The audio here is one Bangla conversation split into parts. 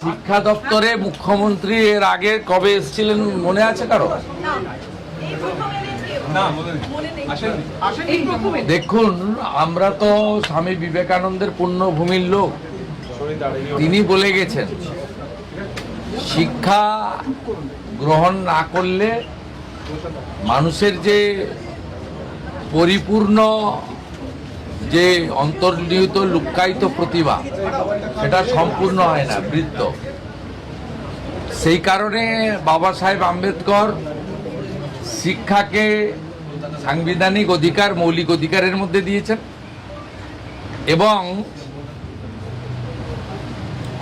শিক্ষা দপ্তরে মুখ্যমন্ত্রী এর আগে কবে এসেছিলেন মনে আছে কারো? দেখুন, আমরা তো স্বামী বিবেকানন্দের পুণ্যভূমির লোক। তিনি বলে গেছেন, শিক্ষা গ্রহণ না করলে মানুষের যে পরিপূর্ণ যে অন্তর্নিহিত লুক্কায়িত প্রতিভা সেটা সম্পূর্ণ হয় না, বৃত্ত। সেই কারণে বাবা সাহেব আম্বেদকর শিক্ষাকে সাংবিধানিক অধিকার, মৌলিক অধিকারের মধ্যে দিয়েছেন এবং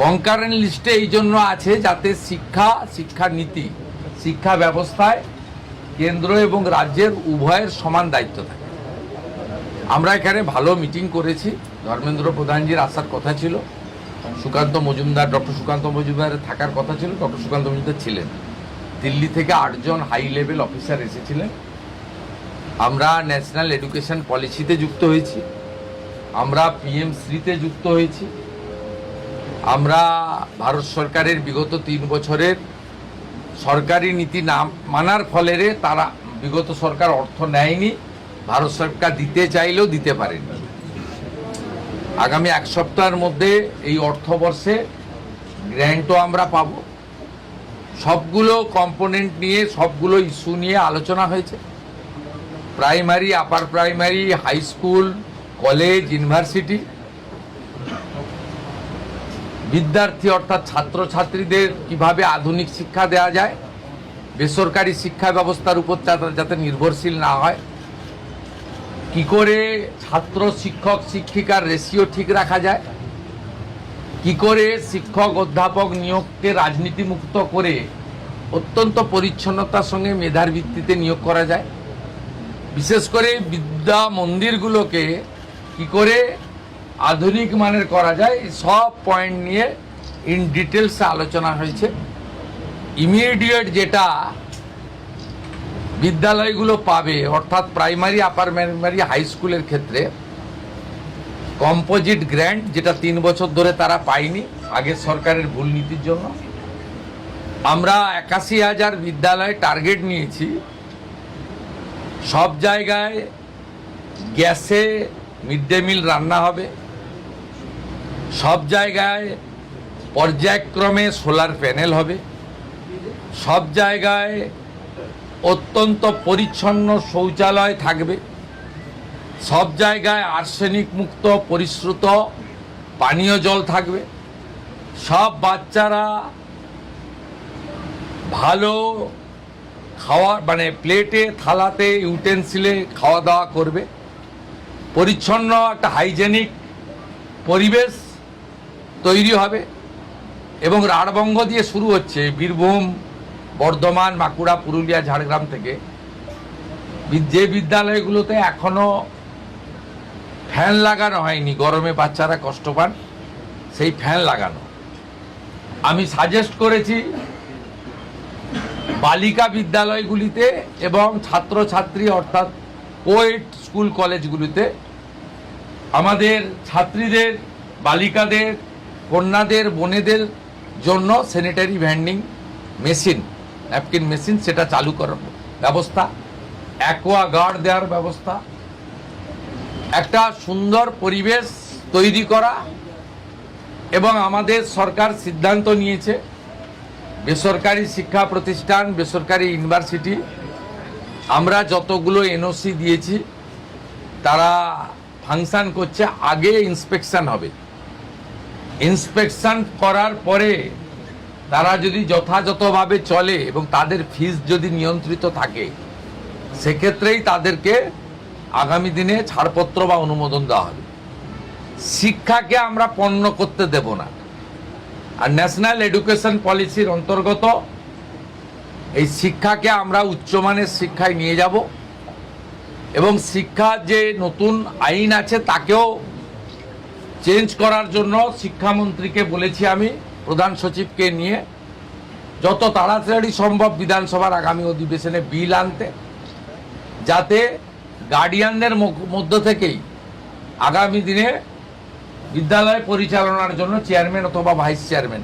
কনকারেন্ট লিস্টে এই জন্য আছে যাতে শিক্ষানীতি, শিক্ষা ব্যবস্থায় কেন্দ্র এবং রাজ্যের উভয়ের সমান দায়িত্ব থাকে। আমরা এখানে ভালো মিটিং করেছি। ধর্মেন্দ্র প্রধানজির আসার কথা ছিল, সুকান্ত মজুমদার, ডক্টর সুকান্ত মজুমদারের থাকার কথা ছিল, ডক্টর সুকান্ত মজুমদার ছিলেন। দিল্লি থেকে 8 জন হাই লেভেল অফিসার এসেছিলেন। আমরা ন্যাশনাল এডুকেশন পলিসিতে যুক্ত হয়েছি, আমরা PM-শ্রীতে যুক্ত হয়েছি, আমরা ভারত সরকারের বিগত 3 বছরের সরকারি নীতি না মানার ফলে তারা বিগত সরকার অর্থ নেয়নি, ভারত সরকার দিতে চাইলেও দিতে পারেনি। আগামী 1 সপ্তাহের মধ্যে এই অর্থবর্ষে গ্র্যান্টও আমরা পাব। সবগুলো কম্পোনেন্ট নিয়ে, সবগুলো ইস্যু নিয়ে আলোচনা হয়েছে। Primary, upper primary, high school, college, university, বিদ্যার্থী অর্থাৎ ছাত্রছাত্রীদের কিভাবে আধুনিক শিক্ষা দেওয়া যায়, বেসরকারি শিক্ষা ব্যবস্থার উপর যাতে নির্ভরশীল না হয়, কি করে ছাত্র শিক্ষক শিক্ষিকার রেশিও ঠিক রাখা যায়, কি করে শিক্ষক অধ্যাপক নিয়োগকে রাজনীতিমুক্ত করে অত্যন্ত পরিচ্ছন্নতার সঙ্গে মেধার ভিত্তিতে নিয়োগ করা যায়, বিশেষ করে বিদ্যা মন্দিরগুলোকে কি করে আধুনিক মানের করা যায়, সব পয়েন্ট নিয়ে ইন ডিটেলসে আলোচনা হয়েছে। ইমিডিয়েট যেটা বিদ্যালয়গুলো পাবে, অর্থাৎ প্রাইমারি, আপার প্রাইমারি, হাই স্কুলের ক্ষেত্রে কম্পোজিট গ্র্যান্ট, যেটা 3 বছর ধরে তারা পায়নি আগের সরকারের ভুল নীতির জন্য, আমরা 81,000 বিদ্যালয়ে টার্গেট নিয়েছি। সব জায়গায় গ্যাসে মিড ডে মিল রান্না হবে, সব জায়গায় পর্যায়ক্রমে সোলার প্যানেল হবে, সব জায়গায় অত্যন্ত পরিচ্ছন্ন শৌচালয় থাকবে, সব জায়গায় আর্সেনিক মুক্ত পরিশ্রুত পানীয় জল থাকবে, সব বাচ্চারা ভালো খাওয়া মানে প্লেটে, থালাতে, ইউটেন্সিলে খাওয়া দাওয়া করবে, পরিচ্ছন্ন একটা হাইজেনিক পরিবেশ তৈরি হবে। এবং রাঢ়বঙ্গ দিয়ে শুরু হচ্ছে, বীরভূম, বর্ধমান, বাঁকুড়া, পুরুলিয়া, ঝাড়গ্রাম থেকে যে বিদ্যালয়গুলোতে এখনো ফ্যান লাগানো হয়নি, গরমে বাচ্চারা কষ্ট পান, সেই ফ্যান লাগানো। আমি সাজেস্ট করেছি বালিকা বিদ্যালয়গুলিতে এবং ছাত্রছাত্রী অর্থাৎ কোয়েড স্কুল কলেজগুলিতে আমাদের ছাত্রীদের, বালিকাদের, কন্যাদের, বোনেদের জন্য sanitary vending machine, napkin machine, সেটা চালু করার ব্যবস্থা, অ্যাকোয়া গার্ড দেওয়ার ব্যবস্থা, একটা সুন্দর পরিবেশ তৈরি করা। এবং আমাদের সরকার সিদ্ধান্ত নিয়েছে বেসরকারি শিক্ষা প্রতিষ্ঠান, বেসরকারি ইউনিভার্সিটি, আমরা যতগুলো NOC দিয়েছি তারা ফাংশন করছে, আগে ইন্সপেকশন হবে, ইন্সপেকশন করার পরে তারা যদি যথাযথভাবে চলে এবং তাদের ফিস যদি নিয়ন্ত্রিত থাকে, সেক্ষেত্রেই তাদেরকে আগামী দিনে ছাড়পত্র বা অনুমোদন দেওয়া হবে। শিক্ষাকে আমরা পণ্য করতে দেব না। আর ন্যাশনাল এডুকেশন পলিসির অন্তর্গত এই শিক্ষাকে আমরা উচ্চমানের শিক্ষায় নিয়ে যাব এবং শিক্ষার যে নতুন আইন আছে তাকেও চেঞ্জ করার জন্য শিক্ষামন্ত্রীকে বলেছি, আমি প্রধান সচিবকে নিয়ে যত তাড়াতাড়ি সম্ভব বিধানসভার আগামী অধিবেশনে বিল আনতে, যাতে গার্ডিয়ানদের মধ্য থেকেই আগামী দিনে বিদ্যালয় পরিচালনার জন্য চেয়ারম্যান অথবা ভাইস চেয়ারম্যান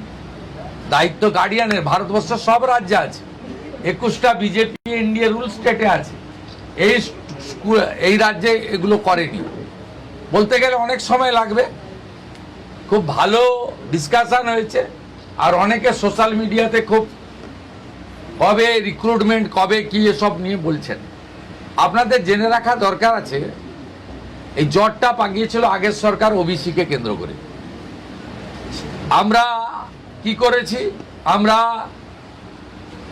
দায়িত্ব গার্ডিয়ানের ভারতবর্ষের সব রাজ্যে আছে, 21টা বিজেপি এনডিএ রুল স্টেটে আছে। এই রাজ্যে এগুলো করেনি। বলতে গেলে অনেক সময় লাগবে। খুব ভালো ডিসকাশন হয়েছে, আর অনেকে সোশ্যাল মিডিয়াতে খুব কবে রিক্রুটমেন্ট কবে কি এসব নিয়ে বলছেন। আপনাদের জেনে রাখা দরকার আছে, এই জটটা পাকিয়েছিল আগের সরকার ওবিসিকে কেন্দ্র করে। আমরা কি করেছি, আমরা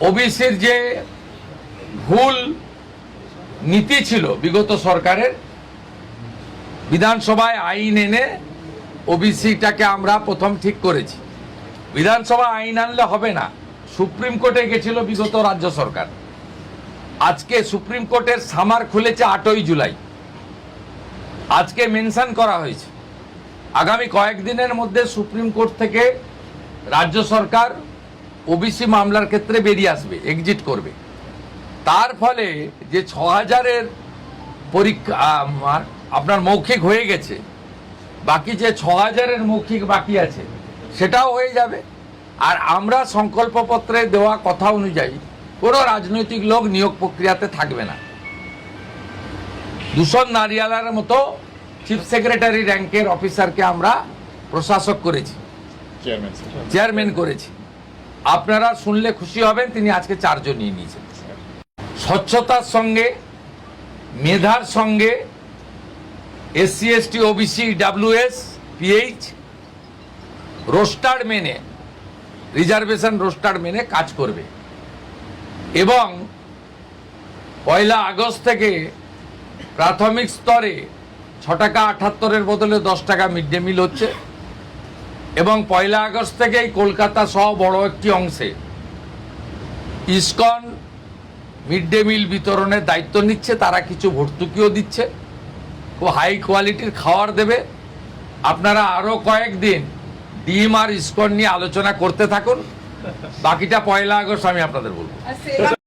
ওবিসির যে ভুল নীতি ছিল বিগত সরকারের, বিধানসভায় আইন এনে ওবিসিটাকে আমরা প্রথম ঠিক করেছি। বিধানসভা আইন আনলে হবে না, সুপ্রিম কোর্টে গেছিল বিগত রাজ্য সরকার। আজকে সুপ্রিম কোর্টের সামার খুলেছে 8ই জুলাই, আজকে মেনশন করা হয়েছে আগামী কয়েকদিনের মধ্যে সুপ্রিম কোর্ট থেকে রাজ্য সরকার ওবিসি মামলার ক্ষেত্রে বেরিয়ে আসবে, এক্সিট করবে। তার ফলে যে 6000-এর পরীক্ষা আপনার মৌখিক হয়ে গেছে, বাকি যে 6000-এর মৌখিক বাকি আছে সেটাও হয়ে যাবে। আর আমরা সংকল্পপত্রে দেওয়া কথা অনুযায়ী কোনো রাজনৈতিক লোক নিয়োগ প্রক্রিয়াতে থাকবে না। দূষণ নারিয়ালার মতো চিফ সেক্রেটারি র্যাঙ্কের অফিসারকে আমরা প্রশাসক করেছি, চেয়ারম্যান করেছি। আপনারা শুনলে খুশি হবেন, তিনি আজকে 4 জন নিয়ে নিয়েছেন। স্বচ্ছতার সঙ্গে, মেধার সঙ্গে SC ST OBC WS PH roster মেনে, রিজার্ভেশন রোস্টার মেনে কাজ করবে। এবং 1 আগস্ট থেকে প্রাথমিক স্তরে 6 টাকা 78-এর বদলে 10 টাকা মিড ডে মিল হচ্ছে। এবং 1 আগস্ট থেকেই কলকাতা সহ বড় একটি অংশে ইসকন মিড ডে মিল বিতরণের দায়িত্ব নিচ্ছে, তারা কিছু ভর্তুকিও দিচ্ছে, খুব হাই কোয়ালিটির খাবার দেবে। আপনারা আরও কয়েকদিন ডিম আর ইসকন নিয়ে আলোচনা করতে থাকুন, বাকিটা 1 আগস্ট আমি আপনাদের বলবো।